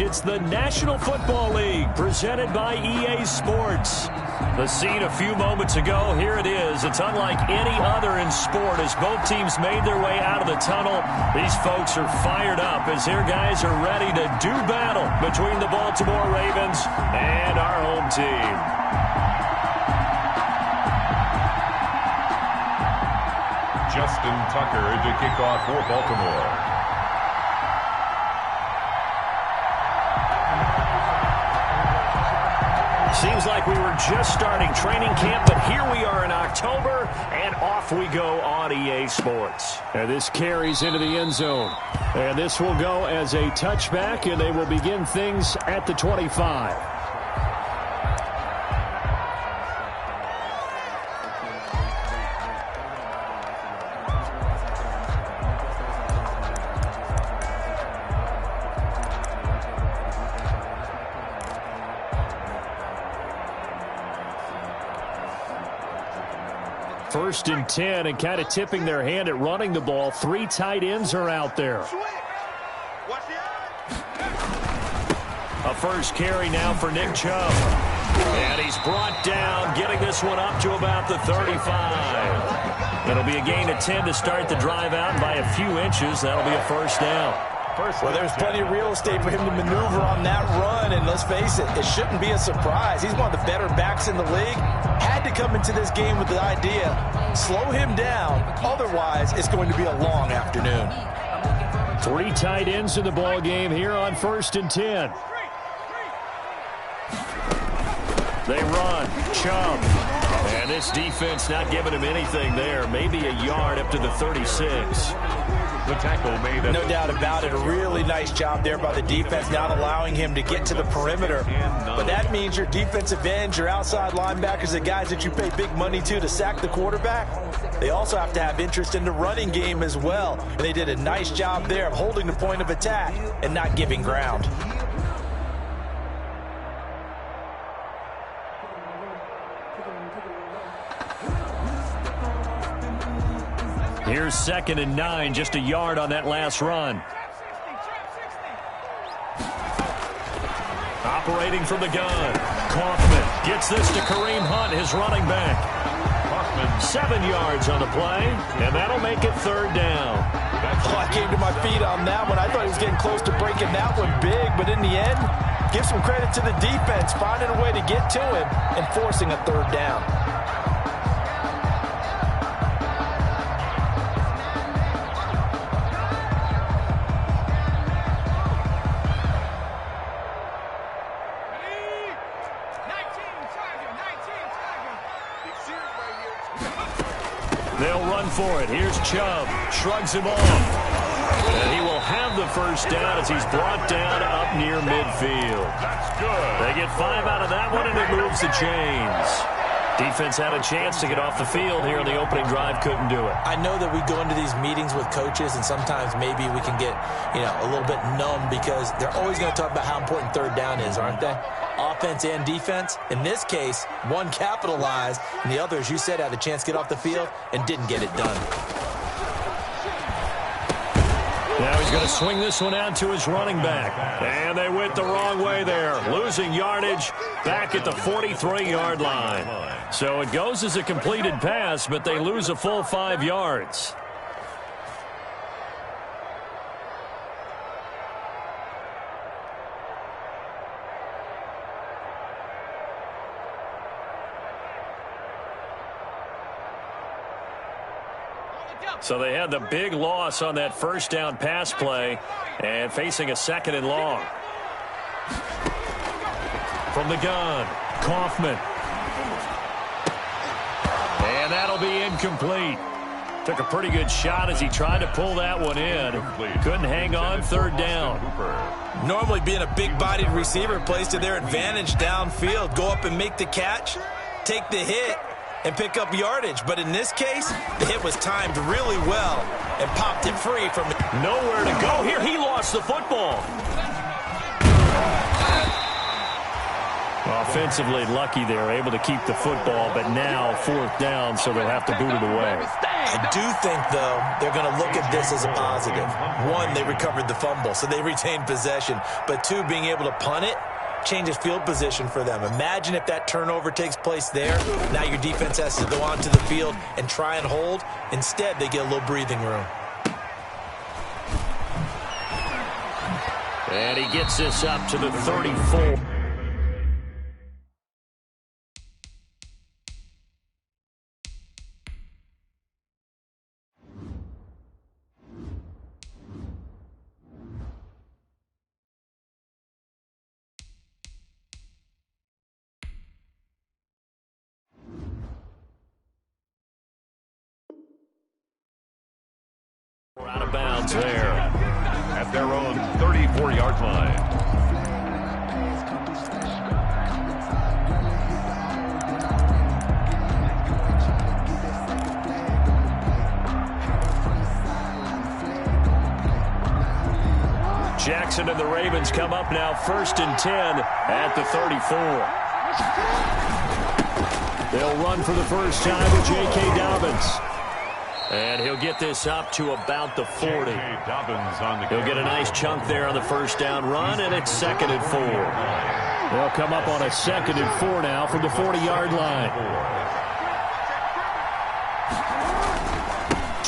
It's the National Football League presented by EA Sports. The scene a few moments ago, here it is. It's unlike any other in sport as both teams made their way out of the tunnel. These folks are fired up as their guys are ready to do battle between the Baltimore Ravens and our home team. Justin Tucker to kick off for Baltimore. Seems like we were just starting training camp, but here we are in October, and off we go on EA Sports. And this carries into the end zone. And this will go as a touchback, and they will begin things at the 25. First and 10, and kind of tipping their hand at running the ball. 3 tight ends are out there. A first carry now for Nick Chubb. And he's brought down, getting this one up to about the 35. It'll be a gain of 10 to start the drive out, and by a few inches, that'll be a first down. Well, there's plenty of real estate for him to maneuver on that run, and let's face it, it shouldn't be a surprise. He's one of the better backs in the league. Had to come into this game with the idea, slow him down, otherwise it's going to be a long afternoon. 3 tight ends in the ball game here on first and 10. They run, Chubb, and this defense not giving him anything there, maybe a yard up to the 36. The tackle made. No doubt about it. A really nice job there by the defense, not allowing him to get to the perimeter. But that means your defensive ends, your outside linebackers, the guys that you pay big money to sack the quarterback, they also have to have interest in the running game as well. And they did a nice job there of holding the point of attack and not giving ground. Here's 2nd and 9, just a yard on that last run. Operating from the gun. Kaufman gets this to Kareem Hunt, his running back. Kaufman 7 yards on the play, and that'll make it 3rd down. I came to my feet on that one. I thought he was getting close to breaking that one big, but in the end, give some credit to the defense, finding a way to get to him and forcing a 3rd down. They'll run for it. Here's Chubb. Shrugs him off. And he will have the first down as he's brought down up near midfield. That's good. They get 5 out of that one, and it moves the chains. Defense had a chance to get off the field here on the opening drive. Couldn't do it. I know that we go into these meetings with coaches, and sometimes maybe we can get, a little bit numb because they're always going to talk about how important 3rd down is, aren't they? Offense and defense. In this case, one capitalized, and the other, as you said, had a chance to get off the field and didn't get it done. Now he's going to swing this one out to his running back. And they went the wrong way there. Losing yardage back at the 43-yard line. So it goes as a completed pass, but they lose a full 5 yards. So they had the big loss on that first down pass play and facing a 2nd and long. From the gun, Kaufman. And that'll be incomplete. Took a pretty good shot as he tried to pull that one in. Couldn't hang on, 3rd down. Normally being a big-bodied receiver plays to their advantage downfield. Go up and make the catch, take the hit, and pick up yardage. But in this case, the hit was timed really well and popped it free from nowhere to go here. He lost the football. Offensively lucky they're able to keep the football, but now 4th down, so they'll have to boot it away. I do think, though, they're going to look at this as a positive. 1, they recovered the fumble, so they retained possession. But 2, being able to punt it changes field position for them. Imagine if that turnover takes place there. Now your defense has to go onto the field and try and hold. Instead, they get a little breathing room. And he gets this up to the 34. Out of bounds there. At their own 34-yard line. Jackson and the Ravens come up now 1st and 10 at the 34. They'll run for the first time with J.K. Dobbins. And he'll get this up to about the 40. He'll get a nice chunk there on the first down run, and it's 2nd and 4. They'll come up on a 2nd and 4 now from the 40-yard line.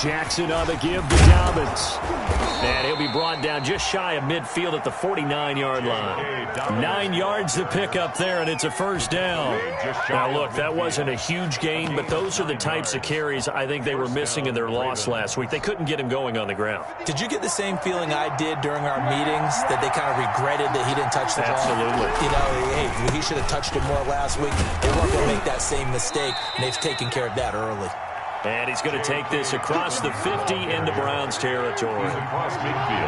Jackson on the give to Dobbins. And he'll be brought down just shy of midfield at the 49-yard line. 9 yards to pick up there, and it's a first down. Now, look, that wasn't a huge gain, but those are the types of carries I think they were missing in their loss last week. They couldn't get him going on the ground. Did you get the same feeling I did during our meetings, that they kind of regretted that he didn't touch the ball? Absolutely. You know, hey, he should have touched it more last week. They weren't going to make that same mistake, and they've taken care of that early. And he's going to take this across the 50 into Browns territory.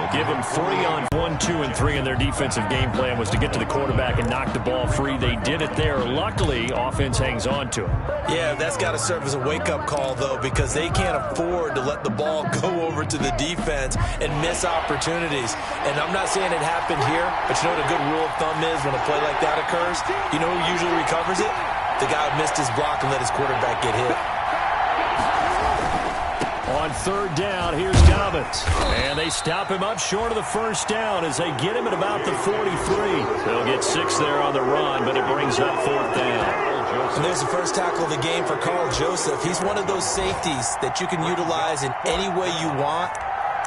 Give them 3 on 1, 2, and 3, and their defensive game plan was to get to the quarterback and knock the ball free. They did it there. Luckily, offense hangs on to it. Yeah, that's got to serve as a wake-up call, though, because they can't afford to let the ball go over to the defense and miss opportunities. And I'm not saying it happened here, but you know what a good rule of thumb is when a play like that occurs? You know who usually recovers it? The guy who missed his block and let his quarterback get hit. On 3rd down, here's Dobbins. And they stop him up short of the first down as they get him at about the 43. They'll get 6 there on the run, but it brings up 4th down. And there's the first tackle of the game for Carl Joseph. He's one of those safeties that you can utilize in any way you want.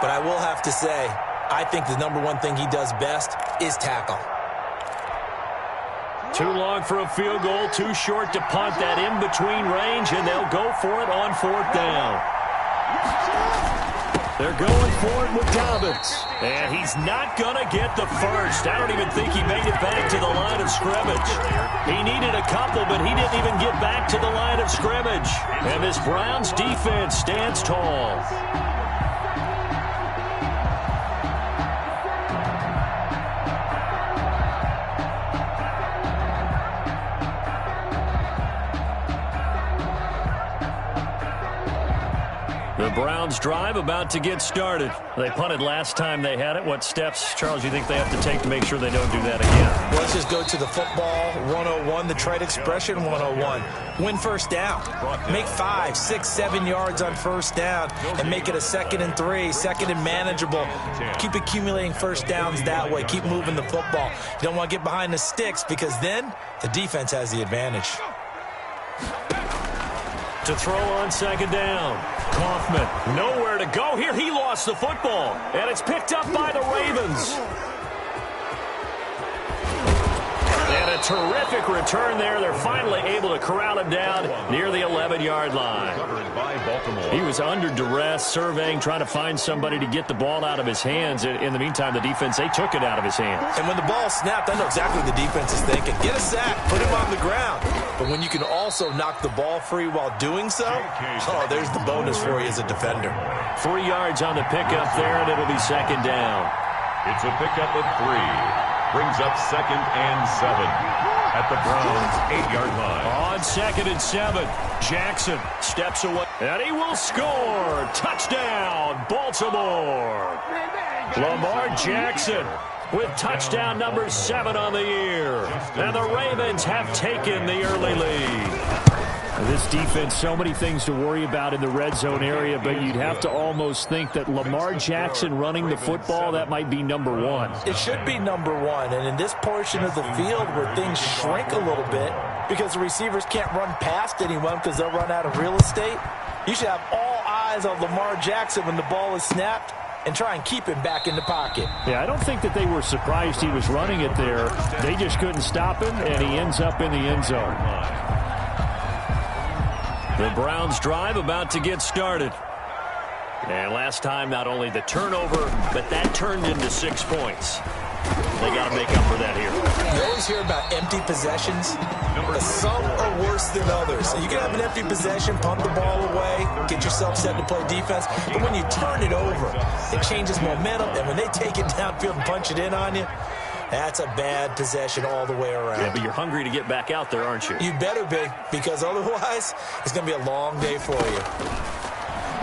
But I will have to say, I think the #1 thing he does best is tackle. Too long for a field goal, too short to punt that in-between range, and they'll go for it on 4th down. They're going for it with Dobbins. And he's not going to get the first. I don't even think he made it back to the line of scrimmage. He needed a couple, but he didn't even get back to the line of scrimmage. And this Browns defense stands tall. The Browns drive about to get started. They punted last time they had it. What steps, Charles, you think they have to take to make sure they don't do that again? Well, let's just go to the football 101, the trite expression 101. Win first down. Make 5, 6, 7 yards on first down and make it a 2nd and 3, 2nd and manageable. Keep accumulating first downs that way. Keep moving the football. You don't want to get behind the sticks because then the defense has the advantage. To throw on 2nd down. Kaufman, nowhere to go here. He lost the football, and it's picked up by the Ravens. And a terrific return there. They're finally able to corral him down near the 11-yard line. He was under duress, surveying, trying to find somebody to get the ball out of his hands. In the meantime, the defense, they took it out of his hands. And when the ball snapped, I know exactly what the defense is thinking. Get a sack, put him on the ground. But when you can also knock the ball free while doing so, oh, there's the bonus for you as a defender. 3 yards on the pickup there, and it'll be 2nd down. It's a pickup of 3. Brings up 2nd and 7 at the Browns' 8-yard line. On 2nd and 7, Jackson steps away, and he will score. Touchdown, Baltimore. Lamar Jackson with touchdown number 7 on the year. And the Ravens have taken the early lead. This defense, so many things to worry about in the red zone area, but you'd have to almost think that Lamar Jackson running the football, that might be number 1. It should be number 1, and in this portion of the field where things shrink a little bit because the receivers can't run past anyone because they'll run out of real estate, you should have all eyes on Lamar Jackson when the ball is snapped and try and keep him back in the pocket. Yeah, I don't think that they were surprised he was running it there. They just couldn't stop him, and he ends up in the end zone. The Browns drive about to get started. And last time, not only the turnover, but that turned into 6 points. They got to make up for that here. You always hear about empty possessions, but some are worse than others. So you can have an empty possession, punt the ball away, get yourself set to play defense. But when you turn it over, it changes momentum. And when they take it downfield and punch it in on you, that's a bad possession all the way around. Yeah, but you're hungry to get back out there, aren't you? You better be, because otherwise it's going to be a long day for you.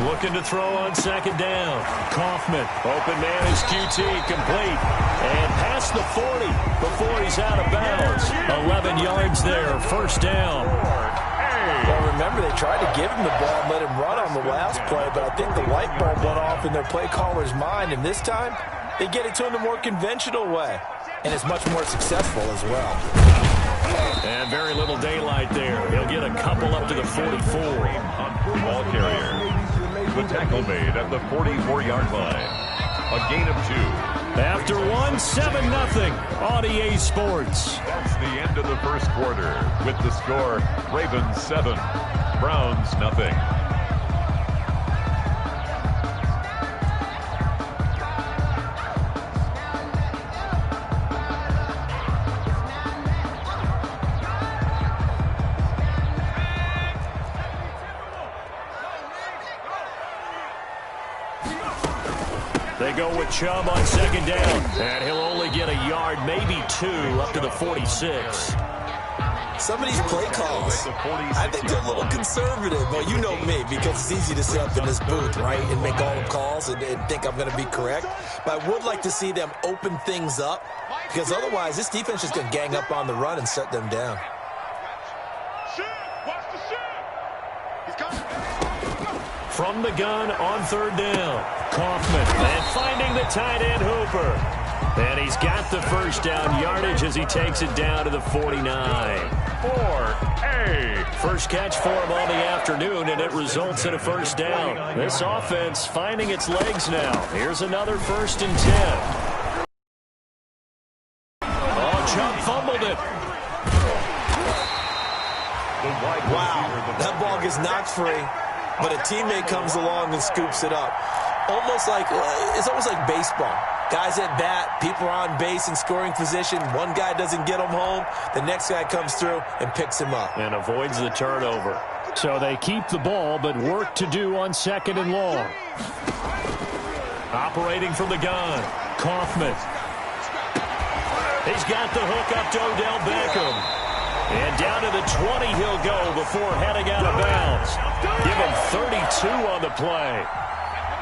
Looking to throw on second down. Kaufman, open man is QT, complete. And past the 40 before he's out of bounds. 11 yards there, first down. Well, remember, they tried to give him the ball and let him run on the last play, but I think the light bulb went off in their play caller's mind, and this time they get it to him the more conventional way. And it's much more successful as well. And very little daylight there. He'll get a couple up to the 44. Ball carrier. The tackle made at the 44-yard line. A gain of 2. After 1, 7-0 on EA Sports. That's the end of the first quarter with the score Ravens 7, Browns 0. They go with Chubb on second down. And he'll only get a yard, maybe 2, up to the 46. Some of these play calls, I think they're a little conservative. Well, you know me, because it's easy to sit up in this booth, right, and make all the calls and think I'm going to be correct. But I would like to see them open things up, because otherwise this defense is going to gang up on the run and shut them down. From the gun on third down, Kaufman, and finding the tight end Hooper. And he's got the first down yardage as he takes it down to the 49. 4A. First catch for him on the afternoon, and it results in a first down. This offense finding its legs now. Here's another 1st and 10. Oh, Chubb fumbled it. Wow, that ball gets knocked free, but a teammate comes along and scoops it up. It's almost like baseball. Guys at bat, people are on base in scoring position. One guy doesn't get him home. The next guy comes through and picks him up. And avoids the turnover. So they keep the ball, but work to do on second and long. Operating from the gun, Kaufman. He's got the hook up to Odell Beckham. And down to the 20 he'll go before heading out of bounds. Give him 32 on the play.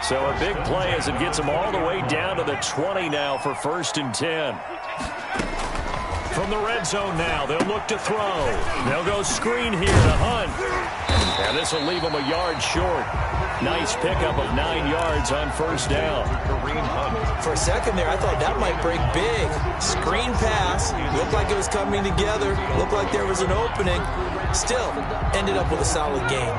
So a big play as it gets him all the way down to the 20 now for 1st and 10. From the red zone now, they'll look to throw. They'll go screen here to Hunt. And this will leave him a yard short. Nice pickup of 9 yards on first down. For a second there, I thought that might break big. Screen pass. Looked like it was coming together. Looked like there was an opening. Still, ended up with a solid game.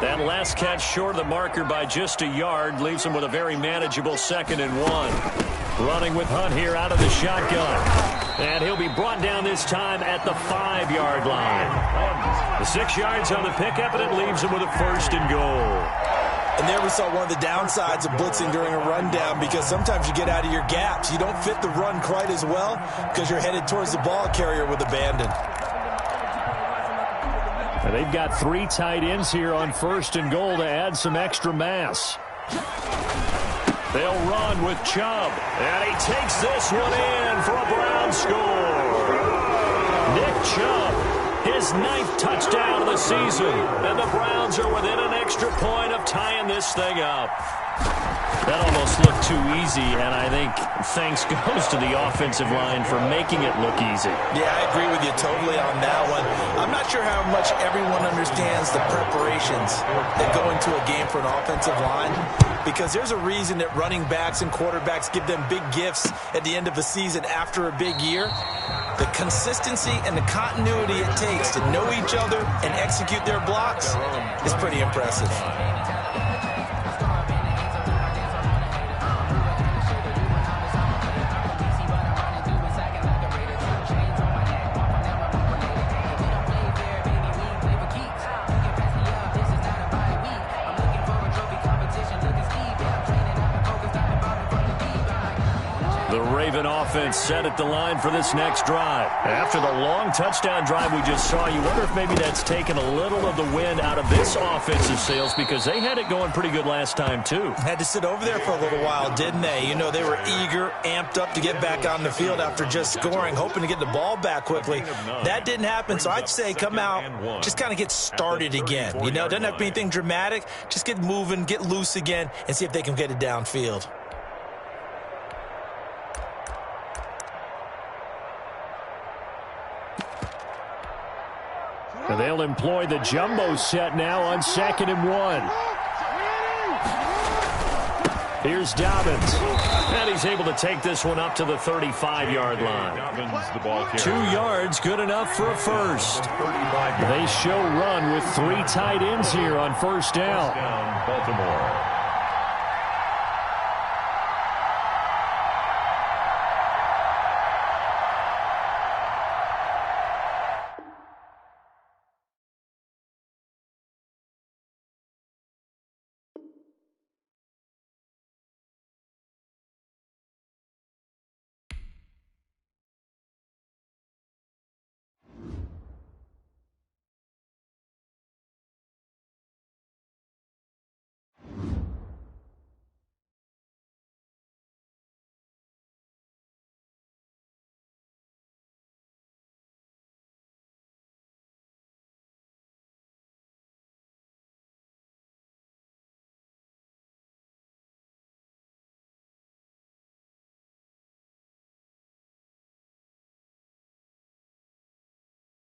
That last catch short of the marker by just a yard leaves him with a very manageable 2nd and 1. Running with Hunt here out of the shotgun. And he'll be brought down this time at the 5-yard line. The 6 yards on the pickup, and it leaves him with a 1st and goal. And there we saw one of the downsides of blitzing during a rundown, because sometimes you get out of your gaps. You don't fit the run quite as well because you're headed towards the ball carrier with abandon. And they've got 3 tight ends here on 1st and goal to add some extra mass. They'll run with Chubb, and he takes this one in for a Brown score. Nick Chubb, his 9th touchdown of the season, and the Browns are within an extra point of tying this thing up. That almost looked too easy, and I think thanks goes to the offensive line for making it look easy. Yeah, I agree with you totally on that one. I'm not sure how much everyone understands the preparations that go into a game for an offensive line, because there's a reason that running backs and quarterbacks give them big gifts at the end of a season after a big year. The consistency and the continuity it takes to know each other and execute their blocks is pretty impressive. Offense set at the line for this next drive. After the long touchdown drive we just saw, you wonder if maybe that's taken a little of the wind out of this offensive sails, because they had it going pretty good last time too. Had to sit over there for a little while, didn't they? You know, they were eager, amped up to get back on the field after just scoring, hoping to get the ball back quickly. That didn't happen, so I'd say come out, just kind of get started again. You know, doesn't have to be anything dramatic. Just get moving, get loose again, and see if they can get it downfield. And they'll employ the jumbo set now on 2nd and 1. Here's Dobbins. And he's able to take this one up to the 35-yard line. 2 yards, good enough for a first. They show run with 3 tight ends here on first down. Baltimore.